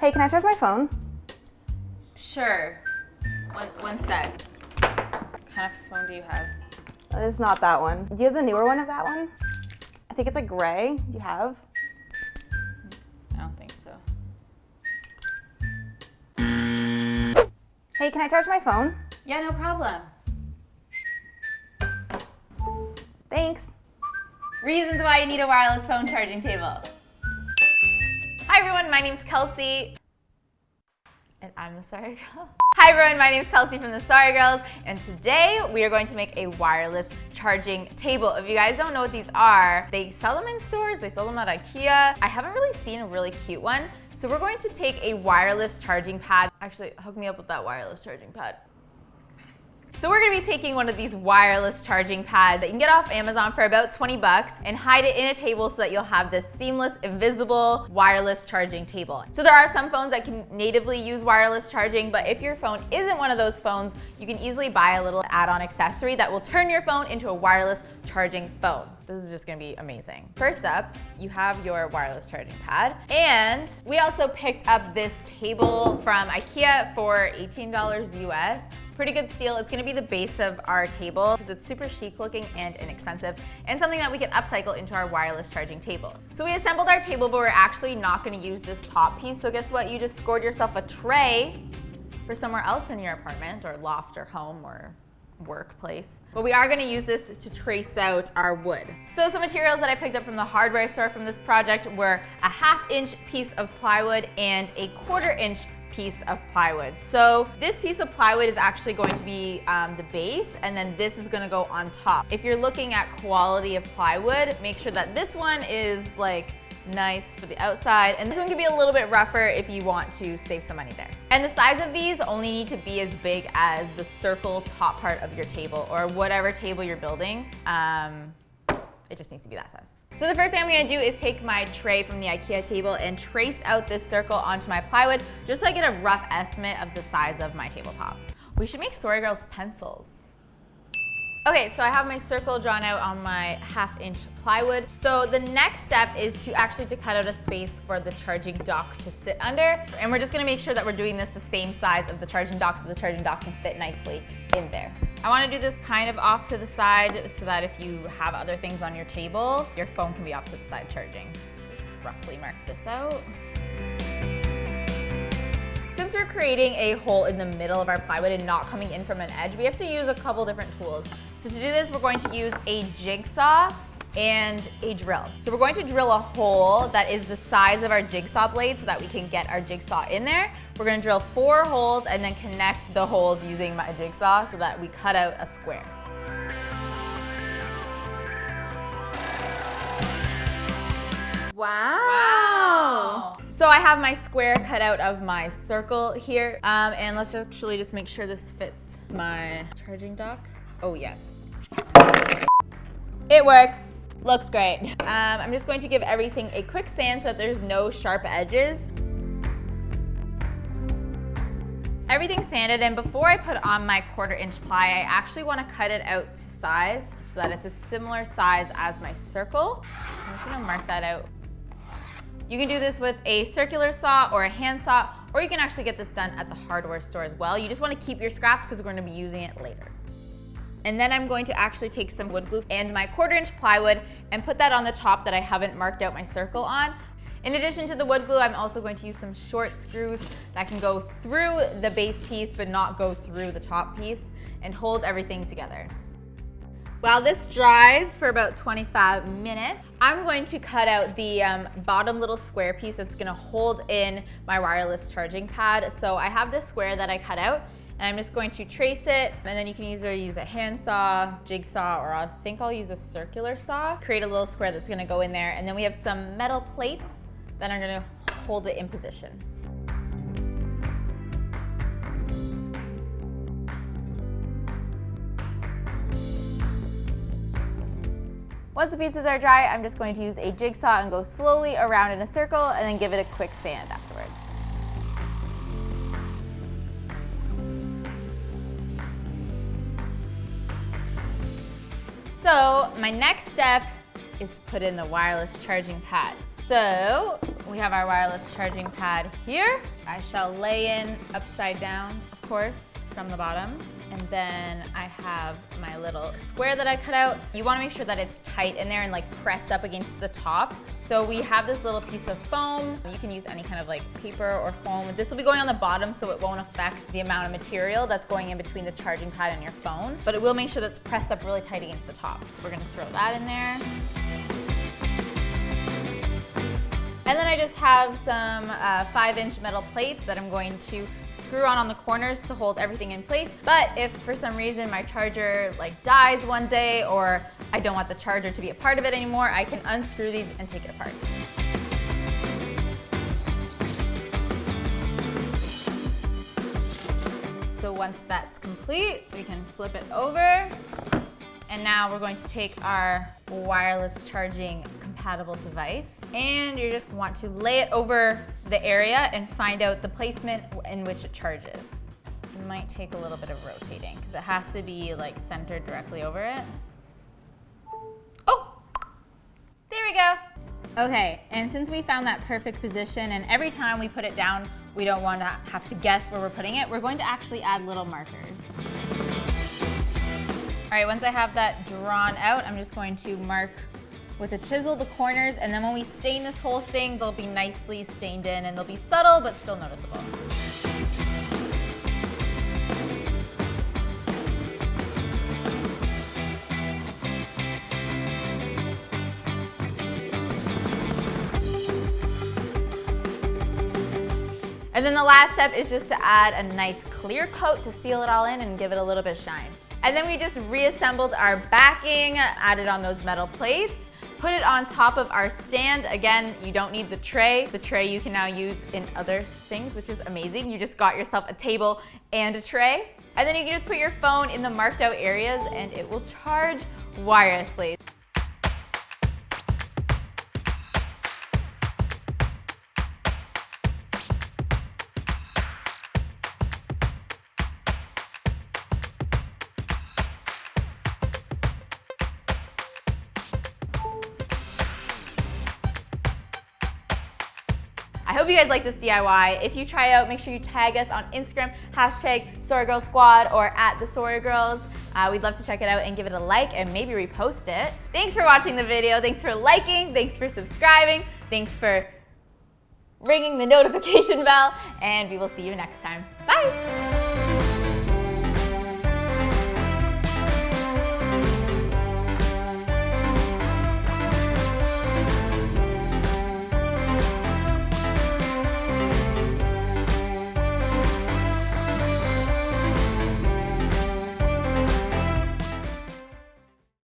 Hey, can I charge my phone? Sure. One sec. What kind of phone do you have? It's not that one. Do you have the newer one of that one? I think it's like gray. Do you have? I don't think so. Hey, can I charge my phone? Yeah, no problem. Thanks. Reasons why you need a wireless phone charging table. Hi everyone, my name's Kelsey. And I'm the Sorry Girl. Hi everyone, my name is Kelsey from TheSorryGirls, and today we are going to make a wireless charging table. If you guys don't know what these are, they sell them in stores, they sell them at Ikea. I haven't really seen a really cute one, so we're going to take a wireless charging pad. Actually, hook me up with that wireless charging pad. So we're gonna be taking one of these wireless charging pads that you can get off Amazon for about 20 bucks and hide it in a table so that you'll have this seamless, invisible, wireless charging table. So there are some phones that can natively use wireless charging, but if your phone isn't one of those phones, you can easily buy a little add-on accessory that will turn your phone into a wireless charging phone. This is just gonna be amazing. First up, you have your wireless charging pad. And we also picked up this table from Ikea for $18 US. Pretty good steal. It's gonna be the base of our table because it's super chic looking and inexpensive and something that we can upcycle into our wireless charging table. So we assembled our table, but we're actually not gonna use this top piece. So guess what? You just scored yourself a tray for somewhere else in your apartment or loft or home or workplace. But we are gonna use this to trace out our wood. So some materials that I picked up from the hardware store from this project were a 1/2-inch piece of plywood and a 1/4-inch piece of plywood. So this piece of plywood is actually going to be the base, and then this is gonna go on top. If you're looking at quality of plywood, make sure that this one is like nice for the outside, and this one can be a little bit rougher if you want to save some money there. And the size of these only need to be as big as the circle top part of your table or whatever table you're building. It just needs to be that size. So the first thing I'm gonna do is take my tray from the Ikea table and trace out this circle onto my plywood just so I get a rough estimate of the size of my tabletop. We should make SorryGirls pencils. Okay, so I have my circle drawn out on my 1/2-inch plywood. So the next step is to cut out a space for the charging dock to sit under. And we're just gonna make sure that we're doing this the same size of the charging dock so the charging dock can fit nicely in there. I wanna do this kind of off to the side so that if you have other things on your table, your phone can be off to the side charging. Just roughly mark this out. Since we're creating a hole in the middle of our plywood and not coming in from an edge, we have to use a couple different tools. So to do this, we're going to use a jigsaw and a drill. So we're going to drill a hole that is the size of our jigsaw blade so that we can get our jigsaw in there. We're gonna drill 4 holes and then connect the holes using my jigsaw so that we cut out a square. Wow. So I have my square cut out of my circle here. And let's actually just make sure this fits my charging dock. Oh yeah. It works. Looks great. I'm just going to give everything a quick sand so that there's no sharp edges. Everything's sanded, and before I put on my 1/4-inch ply, I actually want to cut it out to size so that it's a similar size as my circle. So I'm just gonna mark that out. You can do this with a circular saw or a hand saw, or you can actually get this done at the hardware store as well. You just want to keep your scraps because we're going to be using it later. And then I'm going to actually take some wood glue and my 1/4-inch plywood and put that on the top that I haven't marked out my circle on. In addition to the wood glue, I'm also going to use some short screws that can go through the base piece but not go through the top piece and hold everything together. While this dries for about 25 minutes, I'm going to cut out the bottom little square piece that's gonna hold in my wireless charging pad. So I have this square that I cut out, and I'm just going to trace it, and then you can either use a hand saw, jigsaw, or I think I'll use a circular saw. Create a little square that's gonna go in there, and then we have some metal plates that are gonna hold it in position. Once the pieces are dry, I'm just going to use a jigsaw and go slowly around in a circle and then give it a quick sand afterwards. So my next step is to put in the wireless charging pad. So we have our wireless charging pad here. I shall lay in upside down, of course, from the bottom. And then I have my little square that I cut out. You wanna make sure that it's tight in there and like pressed up against the top. So we have this little piece of foam. You can use any kind of like paper or foam. This will be going on the bottom so it won't affect the amount of material that's going in between the charging pad and your phone. But it will make sure that's pressed up really tight against the top. So we're gonna throw that in there. And then I just have some 5-inch metal plates that I'm going to screw on the corners to hold everything in place. But if for some reason my charger like dies one day or I don't want the charger to be a part of it anymore, I can unscrew these and take it apart. So once that's complete, we can flip it over. And now we're going to take our wireless charging compatible device and you just want to lay it over the area and find out the placement in which it charges. It might take a little bit of rotating because it has to be like centered directly over it. Oh, there we go. Okay, and since we found that perfect position and every time we put it down, we don't want to have to guess where we're putting it, we're going to actually add little markers. All right, once I have that drawn out, I'm just going to mark with a chisel the corners, and then when we stain this whole thing, they'll be nicely stained in and they'll be subtle but still noticeable. And then the last step is just to add a nice clear coat to seal it all in and give it a little bit of shine. And then we just reassembled our backing, added on those metal plates, put it on top of our stand. Again, you don't need the tray. The tray you can now use in other things, which is amazing. You just got yourself a table and a tray. And then you can just put your phone in the marked out areas and it will charge wirelessly. I hope you guys like this DIY. If you try it out, make sure you tag us on Instagram, #SorryGirlsSquad or @TheSorryGirls. We'd love to check it out and give it a like and maybe repost it. Thanks for watching the video. Thanks for liking. Thanks for subscribing. Thanks for ringing the notification bell. And we will see you next time. Bye.